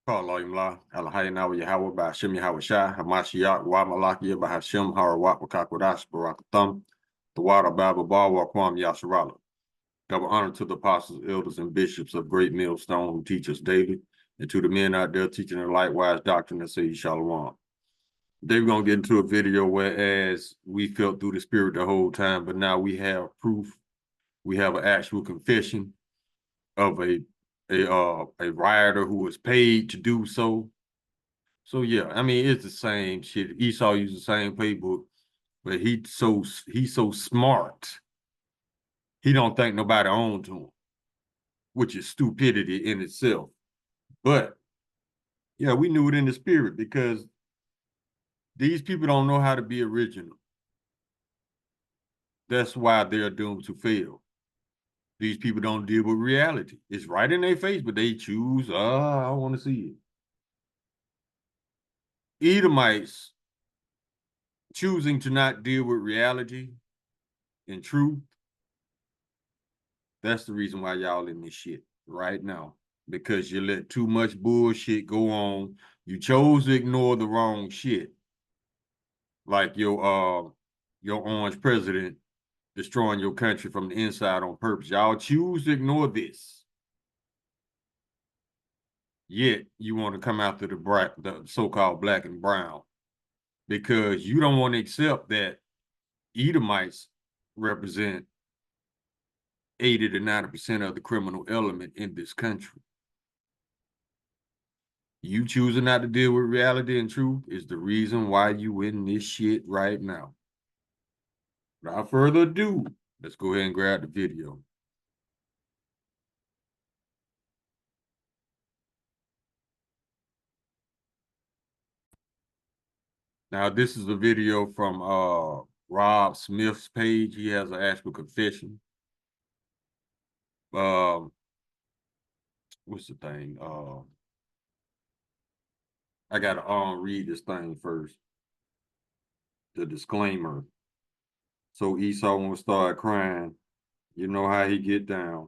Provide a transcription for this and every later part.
Imla, Alahayna Yahweh by Hashem Yahweh Shai, Hamashiach, Wa Malakia by Hashem, Harawat, Wakakwadash, Barakatham, the Wada Baba Bawa Kwam Yasharala. Double honor to the apostles, elders, and bishops of Great Millstone who teach us daily, and to the men out there teaching the likewise doctrine and say Shalom. Today we're going to get into a video whereas we felt through the spirit the whole time, but now we have proof. We have an actual confession of a rioter who was paid to do so. So yeah, I mean it's the same shit. Esau used the same playbook, but he's so smart. He don't think nobody owns to him, which is stupidity in itself. But yeah, we knew it in the spirit because these people don't know how to be original. That's why they're doomed to fail. These people don't deal with reality. It's right in their face, but they choose, I want to see it. Edomites choosing to not deal with reality and truth. That's the reason why y'all in this shit right now. Because you let too much bullshit go on. You chose to ignore the wrong shit. Like your orange president destroying your country from the inside on purpose. Y'all choose to ignore this. Yet you want to come after the so-called black and brown because you don't want to accept that Edomites represent 80 to 90% of the criminal element in this country. You choosing not to deal with reality and truth is the reason why you in this shit right now. Without further ado, let's go ahead and grab the video. Now, this is a video from Rob Smith's page. He has an actual confession. What's the thing? I gotta read this thing first. The disclaimer. So Esau won't start crying. You know how he get down.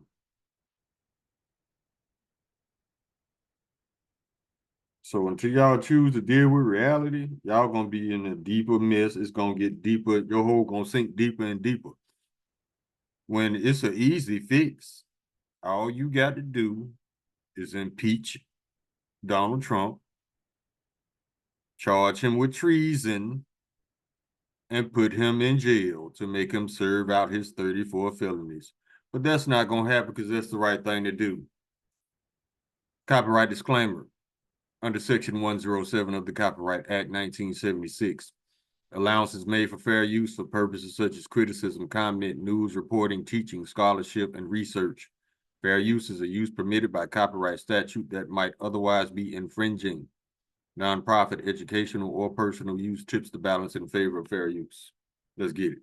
So until y'all choose to deal with reality, y'all gonna be in a deeper mess. It's gonna get deeper. Your hole gonna sink deeper and deeper. When it's an easy fix, all you got to do is impeach Donald Trump, charge him with treason, and put him in jail to make him serve out his 34 felonies. But that's not gonna happen because that's the right thing to do. Copyright disclaimer. Under Section 107 of the Copyright Act 1976, allowance is made for fair use for purposes such as criticism, comment, news, reporting, teaching, scholarship, and research. Fair use is a use permitted by copyright statute that might otherwise be infringing. Nonprofit, educational, or personal use tips the balance in favor of fair use. Let's get it.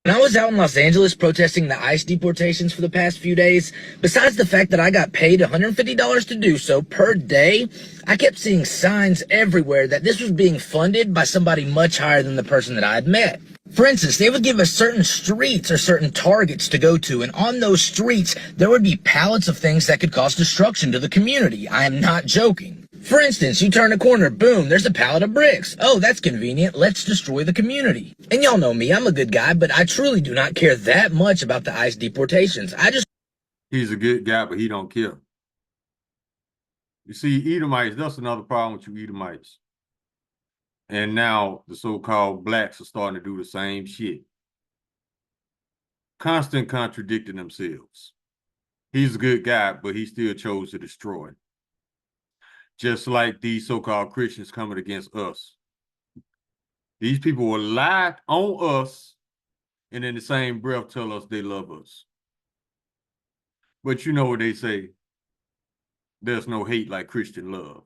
When I was out in Los Angeles protesting the ICE deportations for the past few days, besides the fact that I got paid $150 to do so per day, I kept seeing signs everywhere that this was being funded by somebody much higher than the person that I had met. For instance, they would give us certain streets or certain targets to go to, and on those streets, there would be pallets of things that could cause destruction to the community. I am not joking. For instance, you turn a corner, boom, there's a pallet of bricks. Oh, that's convenient. Let's destroy the community. And y'all know me, I'm a good guy, but I truly do not care that much about the ICE deportations. He's a good guy, but he don't care. You see, Edomites, that's another problem with you Edomites. And now the so-called blacks are starting to do the same shit. Constant contradicting themselves. He's a good guy, but he still chose to destroy. Just like these so-called Christians coming against us. These people will lie on us and in the same breath tell us they love us. But you know what they say? There's no hate like Christian love.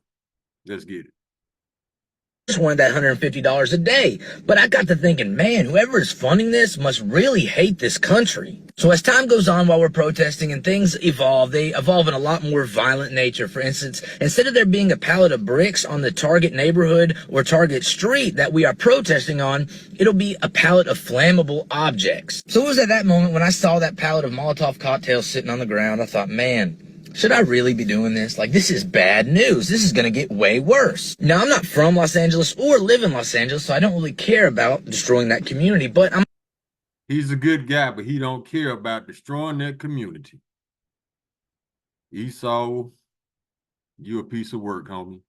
Let's get it. Just wanted that $150 a day. But I got to thinking, man, whoever is funding this must really hate this country. So as time goes on while we're protesting and things evolve, they evolve in a lot more violent nature. For instance, instead of there being a pallet of bricks on the Target neighborhood or Target street that we are protesting on, it'll be a pallet of flammable objects. So it was at that moment when I saw that pallet of Molotov cocktails sitting on the ground, I thought, man, Should I really be doing this? Like, this is bad news. This is gonna get way worse. Now, I'm not from Los Angeles or live in Los Angeles, so I don't really care about destroying that community, but I'm He's a good guy, but he don't care about destroying that community. Esau, you a piece of work, homie.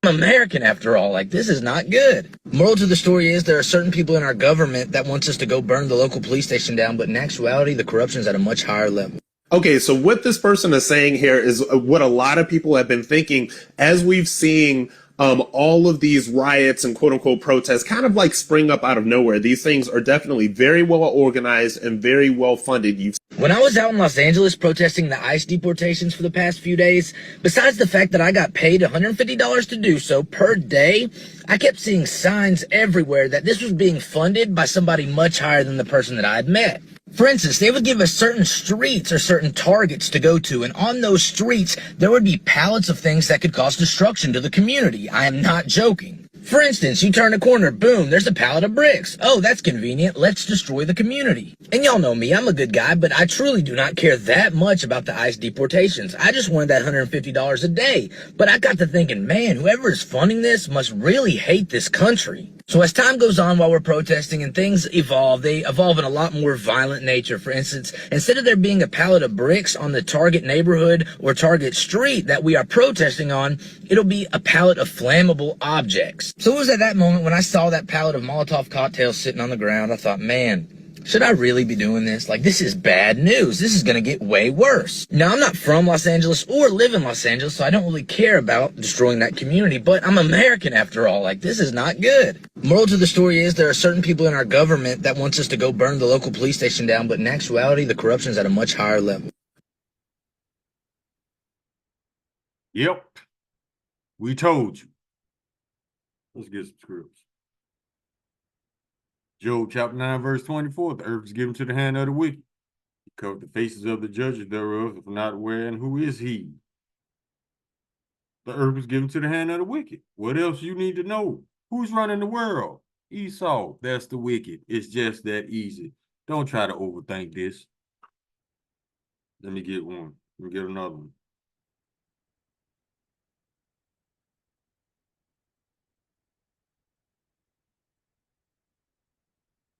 American after all. Like, this is not good. Moral to the story is there are certain people in our government that wants us to go burn the local police station down, but in actuality, the corruption is at a much higher level. Okay, so what this person is saying here is what a lot of people have been thinking as we've seen all of these riots and quote unquote protests kind of like spring up out of nowhere. These things are definitely very well organized and very well funded. When I was out in Los Angeles protesting the ICE deportations for the past few days, besides the fact that I got paid $150 to do so per day, I kept seeing signs everywhere that this was being funded by somebody much higher than the person that I had met. For instance, they would give us certain streets or certain targets to go to, and on those streets, there would be pallets of things that could cause destruction to the community. I am not joking. For instance, you turn a corner, boom, there's a pallet of bricks. Oh, that's convenient. Let's destroy the community. And y'all know me, I'm a good guy, but I truly do not care that much about the ICE deportations. I just wanted that $150 a day. But I got to thinking, man, whoever is funding this must really hate this country. So as time goes on while we're protesting and things evolve, they evolve in a lot more violent nature. For instance, instead of there being a pallet of bricks on the target neighborhood or target street that we are protesting on, it'll be a pallet of flammable objects. So it was at that moment when I saw that pallet of Molotov cocktails sitting on the ground, I thought, man, should I really be doing this? Like, this is bad news. This is gonna get way worse. Now, I'm not from Los Angeles or live in Los Angeles, so I don't really care about destroying that community, but I'm American after all. Like, this is not good. Moral to the story is there are certain people in our government that wants us to go burn the local police station down, but in actuality, the corruption is at a much higher level. Yep, we told you. Let's get some scripts. Job chapter 9, verse 24. The earth is given to the hand of the wicked. He covered the faces of the judges thereof, if not aware, and who is he? The earth is given to the hand of the wicked. What else you need to know? Who's running the world? Esau. That's the wicked. It's just that easy. Don't try to overthink this. Let me get one. Let me get another one.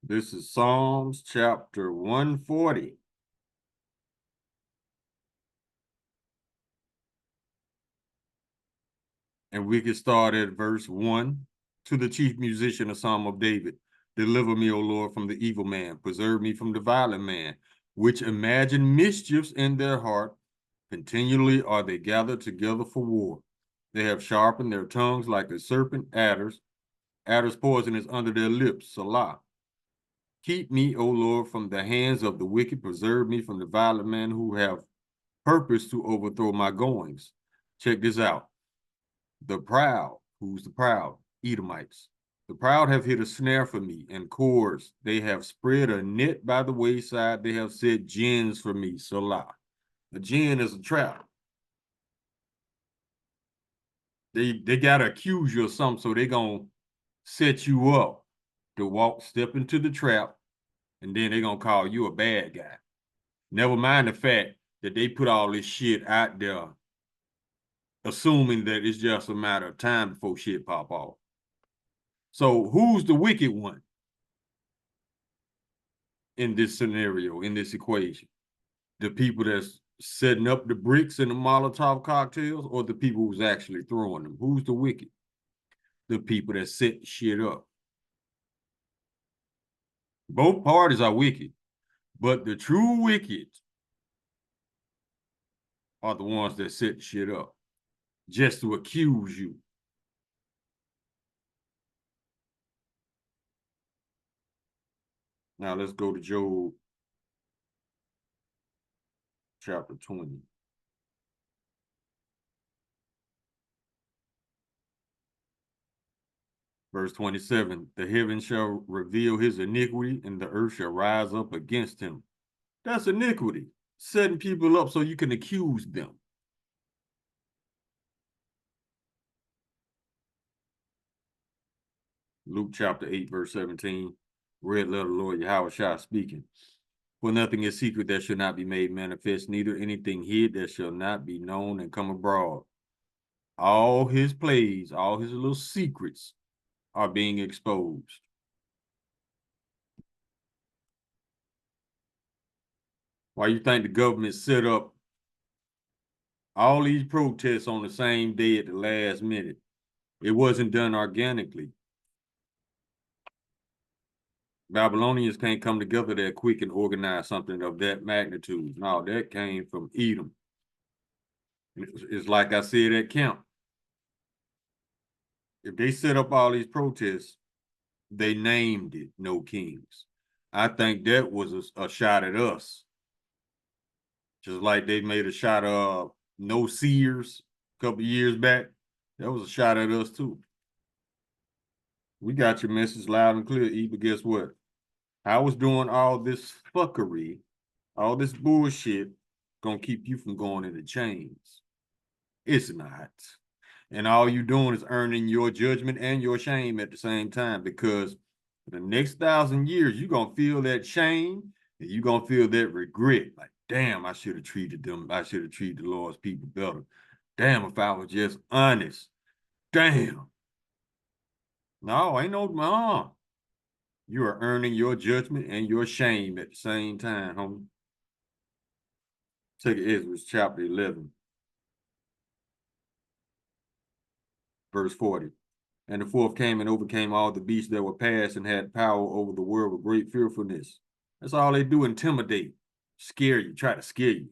This is Psalms chapter 140. And we can start at verse 1. To the chief musician, a psalm of David. Deliver me, O Lord, from the evil man. Preserve me from the violent man, which imagine mischiefs in their heart. Continually are they gathered together for war. They have sharpened their tongues like a serpent, adders. Adders' poison is under their lips. Salah. Keep me, O Lord, from the hands of the wicked. Preserve me from the violent men who have purpose to overthrow my goings. Check this out. The proud, who's the proud? Edomites. The proud have hid a snare for me and cords. They have spread a net by the wayside. They have set gins for me. Salah. A gin is a trap. They gotta accuse you of something, so they gonna set you up to step into the trap, and then they're gonna call you a bad guy. Never mind the fact that they put all this shit out there, assuming that it's just a matter of time before shit pop off. So who's the wicked one in this scenario, in this equation? The people that's setting up the bricks and the Molotov cocktails, or the people who's actually throwing them? Who's the wicked? The people that set shit up. Both parties are wicked, but the true wicked are the ones that set shit up just to accuse you. Now let's go to Job chapter 20. Verse 27, the heavens shall reveal his iniquity, and the earth shall rise up against him. That's iniquity, setting people up so you can accuse them. Luke chapter 8, verse 17, red letter Lord Yahweh Shai speaking. For nothing is secret that shall not be made manifest, neither anything hid that shall not be known and come abroad. All his plays, all his little secrets are being exposed. Why you think the government set up all these protests on the same day at the last minute? It wasn't done organically. Babylonians can't come together that quick and organize something of that magnitude. No, that came from Edom. It's like I said at camp. If they set up all these protests, they named it No Kings. I think that was a shot at us. Just like they made a shot of No Seers a couple years back. That was a shot at us too. We got your message loud and clear, E, but guess what? I was doing all this fuckery, all this bullshit, gonna keep you from going into chains. It's not. And all you doing is earning your judgment and your shame at the same time, because for the next 1,000 years, you're gonna feel that shame and you're gonna feel that regret. Like, damn, I should have treated them, I should have treated the Lord's people better. Damn, if I was just honest. Damn. No, ain't no. You are earning your judgment and your shame at the same time, homie. Take Ezra chapter 11, verse 40. And the fourth came and overcame all the beasts that were past and had power over the world with great fearfulness. That's all they do, intimidate, scare you, try to scare you.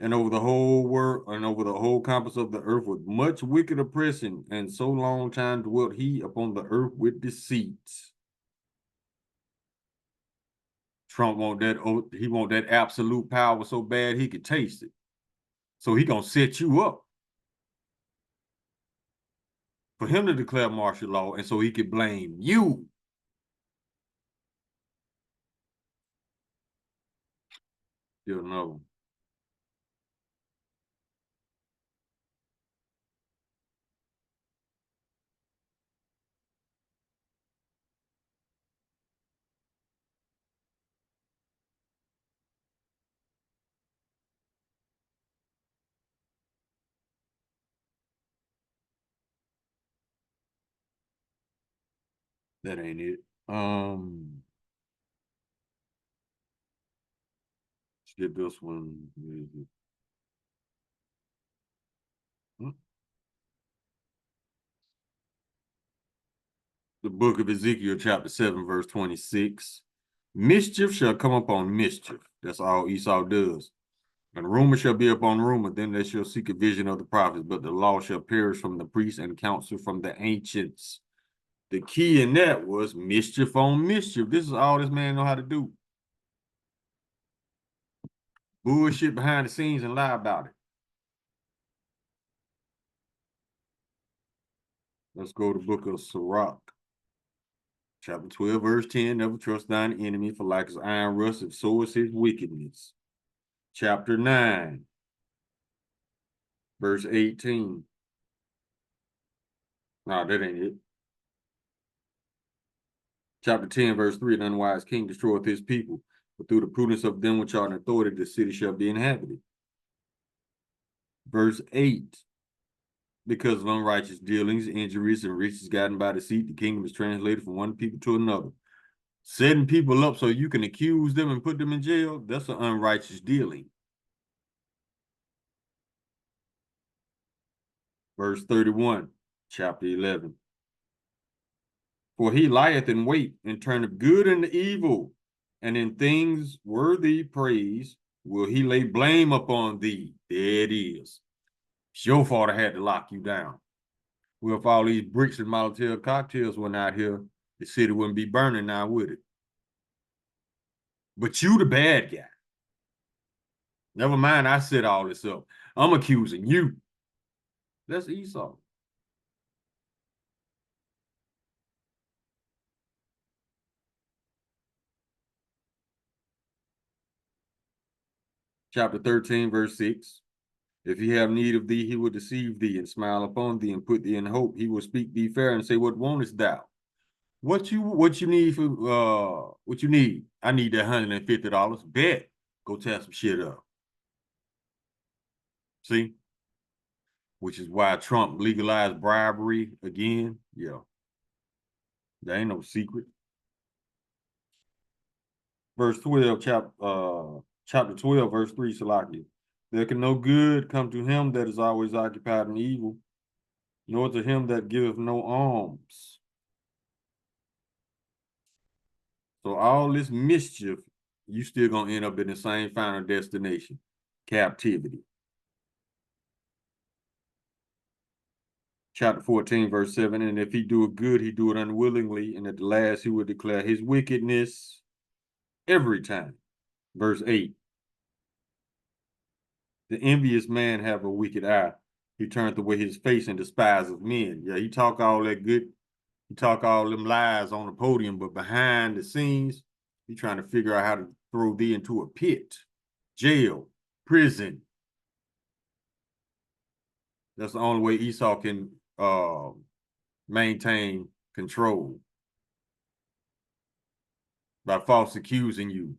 And over the whole world and over the whole compass of the earth with much wicked oppression, and so long time dwelt he upon the earth with deceits. Trump want that absolute power so bad he could taste it. So he gonna set you up for him to declare martial law, and so he could blame you. Still another. That ain't it. Let's get this one. The book of Ezekiel, chapter 7, verse 26. Mischief shall come upon mischief. That's all Esau does. And rumor shall be upon rumor, then they shall seek a vision of the prophets, but the law shall perish from the priests and counsel from the ancients. The key in that was mischief on mischief. This is all this man know how to do. Bullshit behind the scenes and lie about it. Let's go to the book of Sirach. Chapter 12, verse 10. Never trust thine enemy, for like as iron rusteth, so is his wickedness. Chapter 9, verse 18. No, that ain't it. Chapter 10, verse 3. An unwise king destroyeth his people, but through the prudence of them which are in authority, the city shall be inhabited. Verse 8. Because of unrighteous dealings, injuries, and riches gotten by deceit, the kingdom is translated from one people to another. Setting people up so you can accuse them and put them in jail, that's an unrighteous dealing. Verse 31, chapter 11. For he lieth in wait and turneth good into evil, and in things worthy praise will he lay blame upon thee. There it is. It's your fault I had to lock you down. Well, if all these bricks and Molotov cocktails went out here, the city wouldn't be burning now, would it? But you the bad guy. Never mind, I set all this up. I'm accusing you. That's Esau. Chapter 13, verse 6. If he have need of thee, he will deceive thee and smile upon thee and put thee in hope. He will speak thee fair and say, what wantest thou? What you need for what you need? I need that $150. Bet. Go tear some shit up. See? Which is why Trump legalized bribery again. Yeah. There ain't no secret. Verse 12, chapter 12, verse 3, Salakia. There can no good come to him that is always occupied in evil, nor to him that giveth no alms. So all this mischief, you still gonna end up in the same final destination, captivity. Chapter 14, verse 7, and if he do it good, he do it unwillingly, and at the last he will declare his wickedness every time. Verse 8, the envious man have a wicked eye. He turneth away his face and despiseth men. Yeah, he talk all that good, he talk all them lies on the podium, but behind the scenes, he trying to figure out how to throw thee into a pit, jail, prison. That's the only way Esau can maintain control, by false accusing you.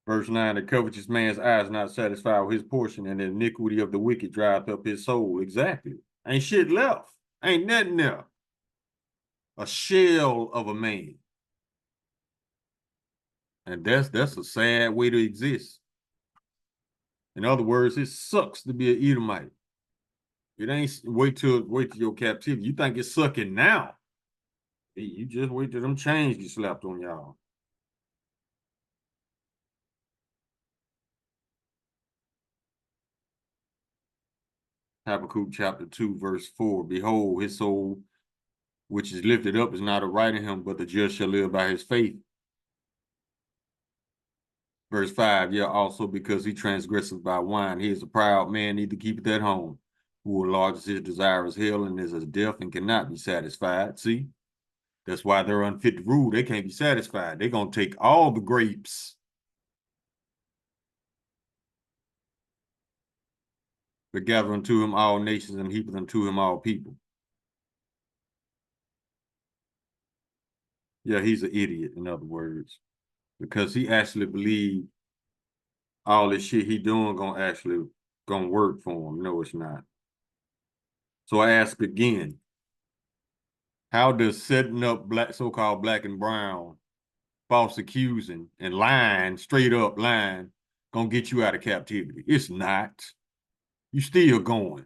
Verse 9, the covetous man's eye is not satisfied with his portion, and the iniquity of the wicked drieth up his soul. Exactly. Ain't shit left. Ain't nothing there. A shell of a man. And that's a sad way to exist. In other words, it sucks to be an Edomite. It ain't wait till your captivity. You think it's sucking now. You just wait till them chains get slapped on y'all. Habakkuk chapter 2, verse 4. Behold, his soul which is lifted up is not upright in him, but the just shall live by his faith. Verse 5, yeah, also because he transgresseth by wine. He is a proud man, neither keepeth at home, who enlarges his desire is hell and is as death and cannot be satisfied. See? That's why they're unfit to rule. They can't be satisfied. They're going to take all the grapes. But gather unto him all nations and heapeth unto him all people. Yeah, he's an idiot, in other words, because he actually believed all this shit he doing gonna work for him. No, it's not. So I ask again, how does setting up so-called black and brown, false accusing and lying, straight up lying, gonna get you out of captivity? It's not. You still going.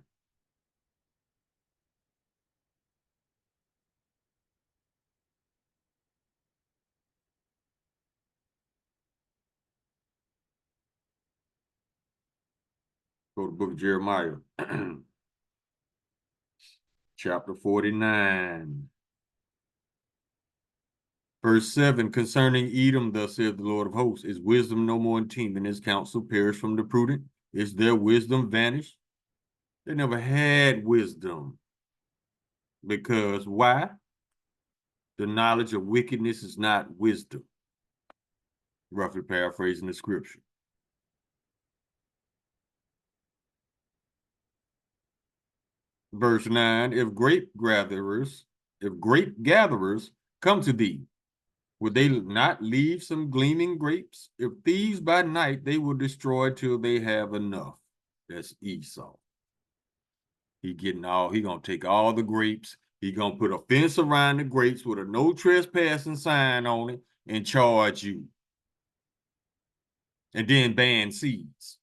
Go to the book of Jeremiah, chapter 49. Verse 7, concerning Edom, thus saith the Lord of hosts, is wisdom no more in team, and his counsel perish from the prudent? Is their wisdom vanished? They never had wisdom. Because why? The knowledge of wickedness is not wisdom. Roughly paraphrasing the scripture. Verse 9, if grape gatherers come to thee, would they not leave some gleaming grapes? If thieves by night, they will destroy till they have enough. That's Esau. He gonna take all the grapes. He gonna put a fence around the grapes with a no trespassing sign on it and charge you. And then ban seeds.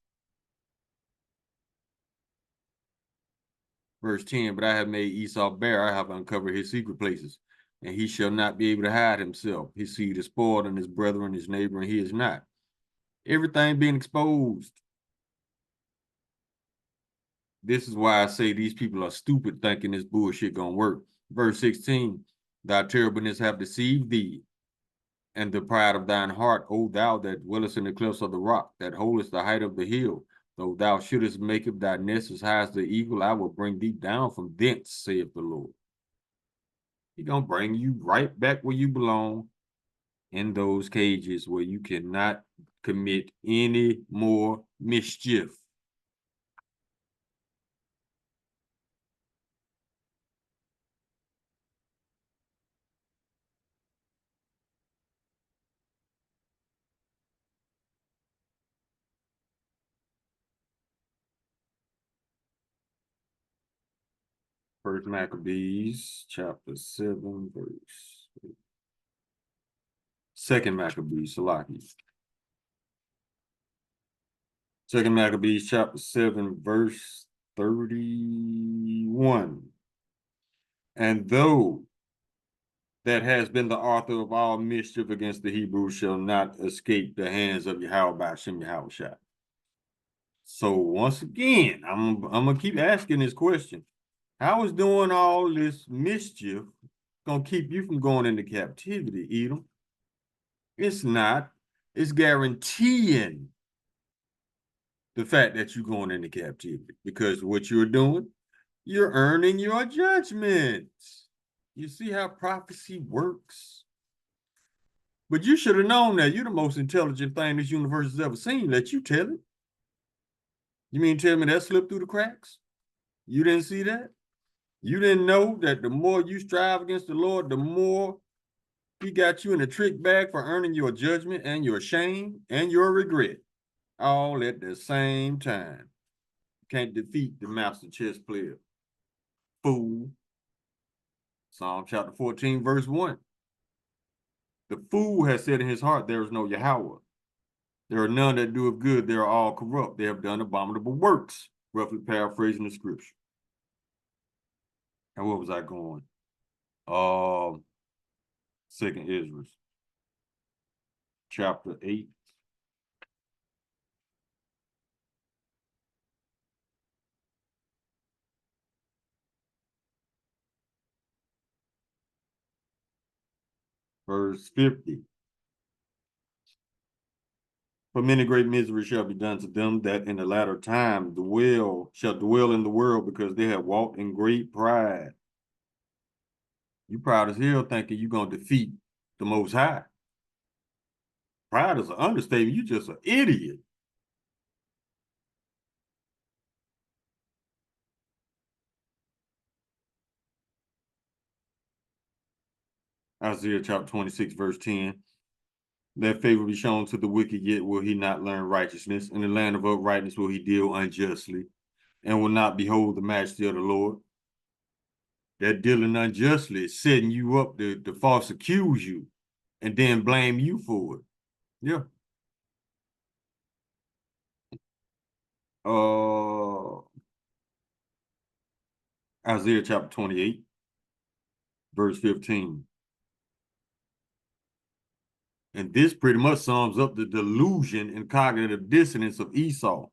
Verse 10, but I have made Esau bare, I have uncovered his secret places, and he shall not be able to hide himself. His seed is spoiled, and his brethren, his neighbor, and he is not. Everything being exposed. This is why I say these people are stupid thinking this bullshit gonna work. Verse 16, thy terribleness have deceived thee, and the pride of thine heart, O thou that dwellest in the cliffs of the rock, that holdest the height of the hill. Though thou shouldest make up thy nest as high as the eagle, I will bring thee down from thence, saith the Lord. He's gonna bring you right back where you belong, in those cages where you cannot commit any more mischief. First Maccabees, chapter 7, verse. Second Maccabees, Salaki. Second Maccabees, chapter 7, verse 31. And though that has been the author of all mischief against the Hebrews shall not escape the hands of Yahweh by Shem Yahushua. So once again, I'm gonna keep asking this question. How is doing all this mischief gonna keep you from going into captivity, Edom? It's not. It's guaranteeing the fact that you're going into captivity because what you're doing, you're earning your judgments. You see how prophecy works? But you should have known that you're the most intelligent thing this universe has ever seen. Let you tell it. You mean tell me that slipped through the cracks? You didn't see that? You didn't know that the more you strive against the Lord, the more he got you in a trick bag for earning your judgment and your shame and your regret, all at the same time. You can't defeat the master chess player. Fool. Psalm chapter 14, verse 1. The fool has said in his heart, there is no Yahweh. There are none that doeth good. They are all corrupt. They have done abominable works. Roughly paraphrasing the scripture. And where was I going? Second Ezra, chapter 8. Verse 50. For many great misery shall be done to them that in the latter time shall dwell in the world because they have walked in great pride. You proud as hell thinking you're going to defeat the Most High. Pride is an understatement. You just an idiot. Isaiah chapter 26, verse 10. That favor be shown to the wicked, yet will he not learn righteousness. In the land of uprightness will he deal unjustly, and will not behold the majesty of the Lord. That dealing unjustly is setting you up to false accuse you and then blame you for it. Yeah. Isaiah chapter 28, verse 15. And this pretty much sums up the delusion and cognitive dissonance of Esau.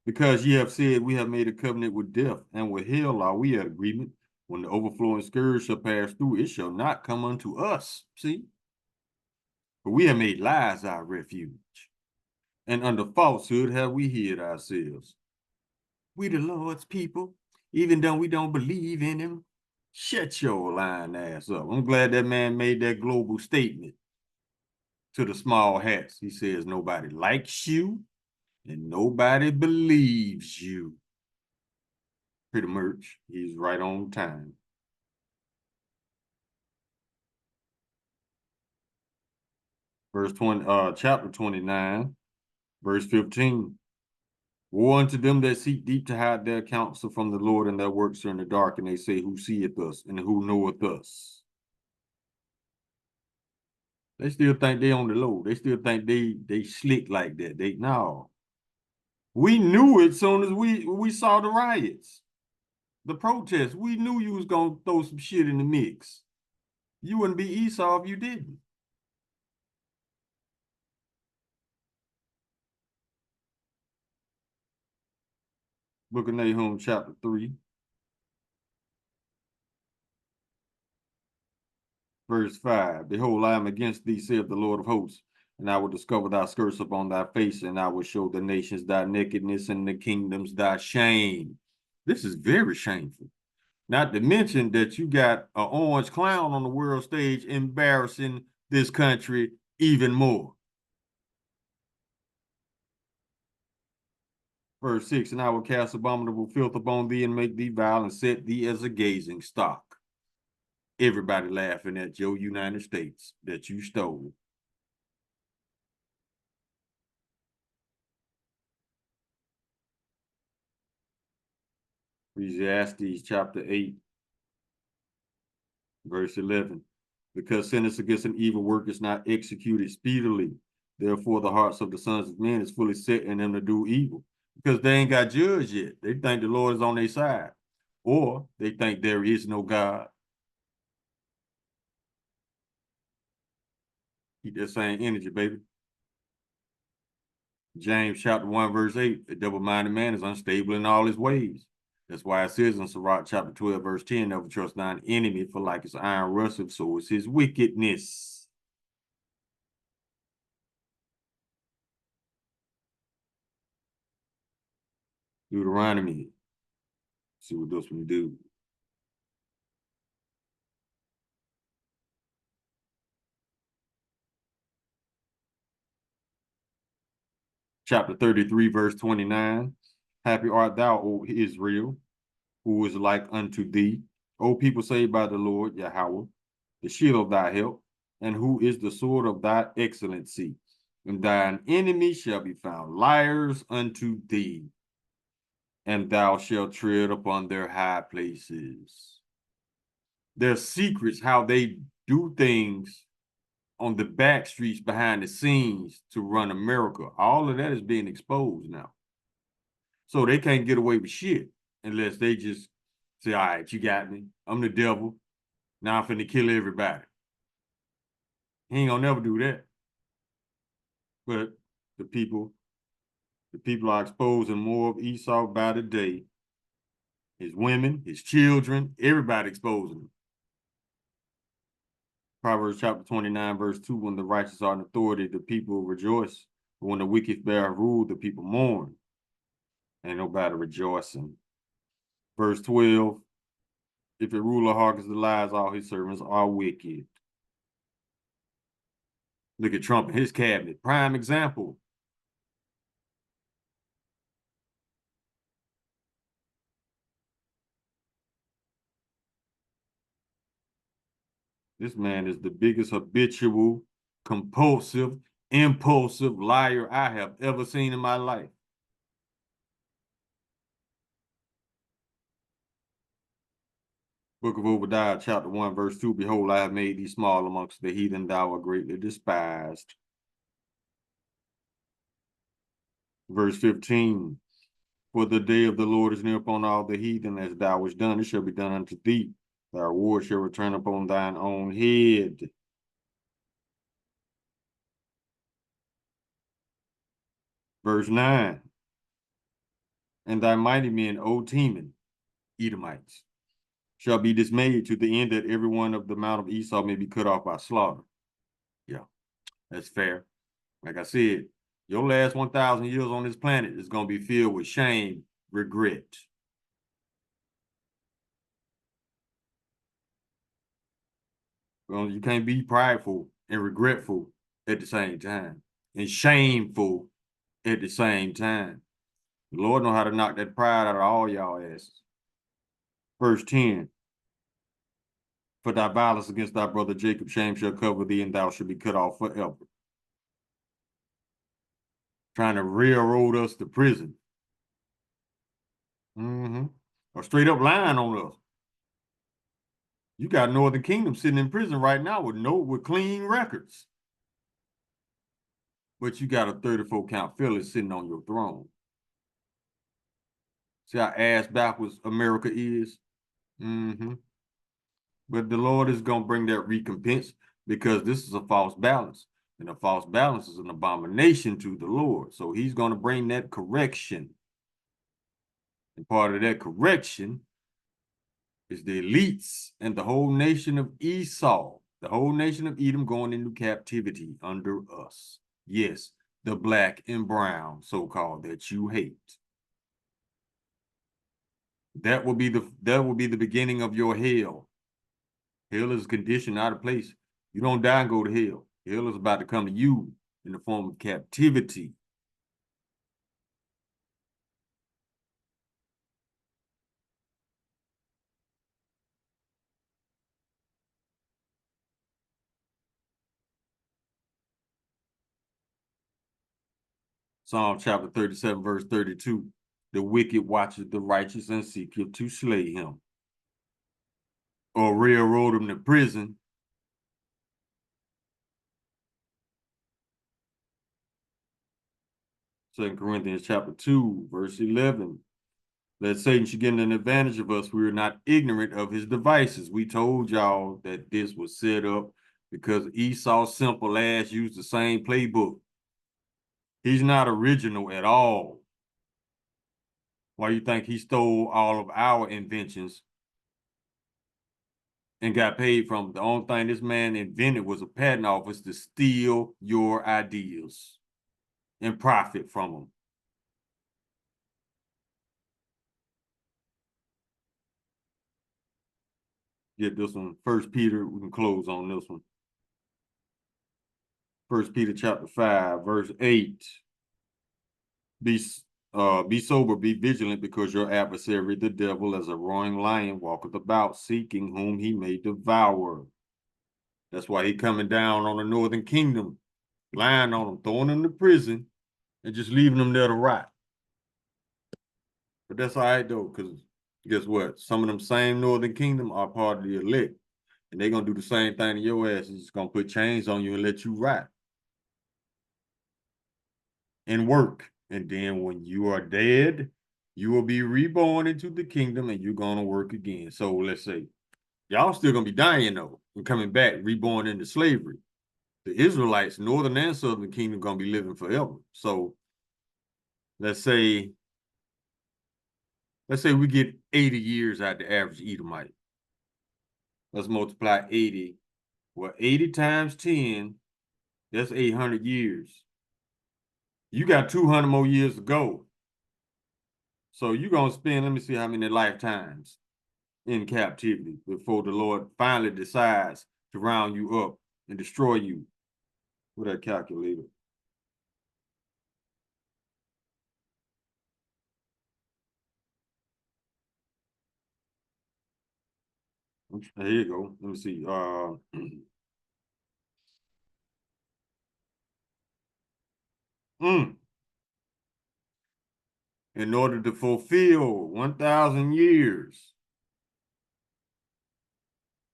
Because ye have said, we have made a covenant with death, and with hell are we at agreement. When the overflowing scourge shall pass through, it shall not come unto us. See? For we have made lies our refuge, and under falsehood have we hid ourselves. We the Lord's people, even though we don't believe in him. Shut your lying ass up. I'm glad that man made that global statement to the small hats. He says nobody likes you and nobody believes you. Pretty much, he's right on time. Verse 20, chapter 29, verse 15. Woe unto them that seek deep to hide their counsel from the Lord, and their works are in the dark, and they say, who seeth us and who knoweth us? They still think they on the low. They still think they slick like that. No. We knew it as soon as we saw the riots, the protests. We knew you was gonna throw some shit in the mix. You wouldn't be Esau if you didn't. Book of Nahum, chapter 3, verse 5. Behold, I am against thee, saith the Lord of hosts, and I will discover thy skirts upon thy face, and I will show the nations thy nakedness and the kingdoms thy shame. This is very shameful. Not to mention that you got an orange clown on the world stage embarrassing this country even more. Verse 6, and I will cast abominable filth upon thee and make thee vile and set thee as a gazing stock. Everybody laughing at your United States that you stole. Ecclesiastes chapter 8, verse 11. Because sentence against an evil work is not executed speedily. Therefore, the hearts of the sons of men is fully set in them to do evil. Because they ain't got judged yet. They think the Lord is on their side. Or they think there is no God. Keep that same energy, baby. James chapter 1, verse 8, a double-minded man is unstable in all his ways. That's why it says in Sirach chapter 12, verse 10, never trust thine enemy, for like his iron rusteth, so is his wickedness. Deuteronomy. See what this one do. Chapter 33, verse 29. Happy art thou, O Israel, who is like unto thee. O people saved by the Lord, Yahweh, the shield of thy help, and who is the sword of thy excellency. And thine enemy shall be found liars unto thee, and thou shalt tread upon their high places. Their secrets, how they do things on the back streets behind the scenes to run America. All of that is being exposed now. So they can't get away with shit unless they just say, all right, you got me. I'm the devil. Now I'm finna kill everybody. He ain't gonna never do that. But the people are exposing more of Esau by the day. His women, his children, everybody exposing him. Proverbs chapter 29, verse 2, when the righteous are in authority, the people rejoice. But when the wicked bear rule, the people mourn. Ain't nobody rejoicing. Verse 12, if a ruler hearkens the lies, all his servants are wicked. Look at Trump and his cabinet. Prime example. This man is the biggest habitual, compulsive, impulsive liar I have ever seen in my life. Book of Obadiah, chapter 1, verse 2, behold, I have made thee small amongst the heathen, thou art greatly despised. Verse 15, for the day of the Lord is near upon all the heathen, as thou hast done, it shall be done unto thee. Thy reward shall return upon thine own head. Verse 9, and thy mighty men, O Teman, Edomites, shall be dismayed to the end that every one of the mount of Esau may be cut off by slaughter. Yeah, that's fair. Like I said, your last 1,000 years on this planet is going to be filled with shame, regret. Well, you can't be prideful and regretful at the same time, and shameful at the same time. The Lord know how to knock that pride out of all y'all asses. Verse 10, for thy violence against thy brother Jacob, shame shall cover thee, and thou shalt be cut off forever. Trying to railroad us to prison. Or straight up lying on us. You got Northern Kingdom sitting in prison right now with clean records. But you got a 34 count felon sitting on your throne. See how ass backwards America is? But the Lord is going to bring that recompense because this is a false balance. And a false balance is an abomination to the Lord. So he's going to bring that correction. And part of that correction is the elites and the whole nation of Esau, the whole nation of Edom going into captivity under us. Yes, the black and brown, so-called, that you hate. That will be the beginning of your hell. Hell is a condition, not a place. You don't die and go to hell. Hell is about to come to you in the form of captivity. Psalm chapter 37, verse 32. The wicked watcheth the righteous and seeketh to slay him, or railroad him to prison. Second Corinthians chapter 2, verse 11. That Satan should get an advantage of us. We are not ignorant of his devices. We told y'all that this was set up because Esau's simple ass used the same playbook. He's not original at all. Why you think he stole all of our inventions and got paid from? The only thing this man invented was a patent office to steal your ideas and profit from them. Get this one. First Peter, we can close on this one. First Peter chapter 5, verse 8. Be sober, be vigilant, because your adversary, the devil, as a roaring lion, walketh about, seeking whom he may devour. That's why he coming down on the northern kingdom, lying on them, throwing them to prison, and just leaving them there to rot. But that's all right, though, because guess what? Some of them same northern kingdom are part of the elect, and they're going to do the same thing to your ass. It's going to put chains on you and let you rot and work. And then when you are dead, you will be reborn into the kingdom and you're going to work again. So let's say y'all still going to be dying, though, and coming back, reborn into slavery. The Israelites, northern and southern kingdom, going to be living forever. So let's say we get 80 years out of the average Edomite. Let's multiply 80. Well, 80 times 10, that's 800 years. You got 200 more years to go. So you're going to spend, let me see how many lifetimes in captivity before the Lord finally decides to round you up and destroy you with that calculator. Here you go. Let me see. In order to fulfill 1,000 years.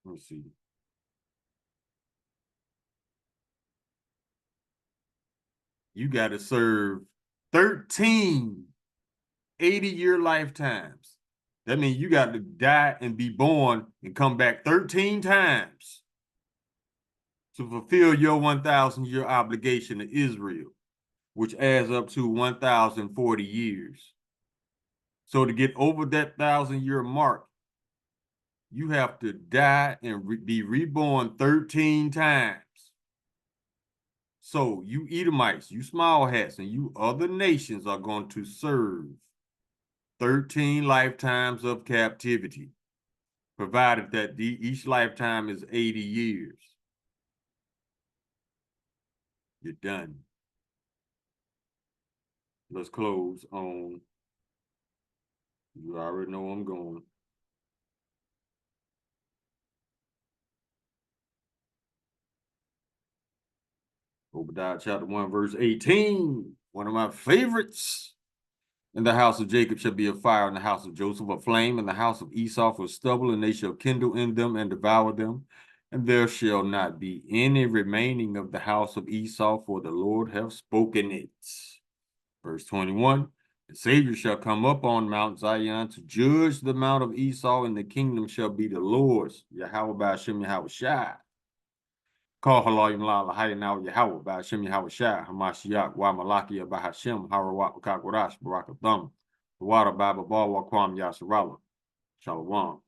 Let me see. You got to serve 13 80-year lifetimes. That means you got to die and be born and come back 13 times to fulfill your 1,000-year obligation to Israel, which adds up to 1,040 years. So to get over that 1,000-year mark, you have to die and be reborn 13 times. So you Edomites, you small hats, and you other nations are going to serve 13 lifetimes of captivity, provided that each lifetime is 80 years. You're done. Let's close on, you already know where I'm going. Obadiah chapter 1, verse 18, one of my favorites. In the house of Jacob shall be a fire, in the house of Joseph a flame, in the house of Esau for stubble, and they shall kindle in them and devour them. And there shall not be any remaining of the house of Esau, for the Lord hath spoken it. Verse 21, the Savior shall come up on Mount Zion to judge the mount of Esau, and the kingdom shall be the Lord's. Yahweh by Hashem Yahweh Shai. Call Halayim La Lahaya now Yahweh by Hashem Yahweh Shai, Hamashiach, Wa Malakia by Hashem, Harawat Kakwarash, Barakatham, the water Baba Bawa Kwam Yasarala. Shalom.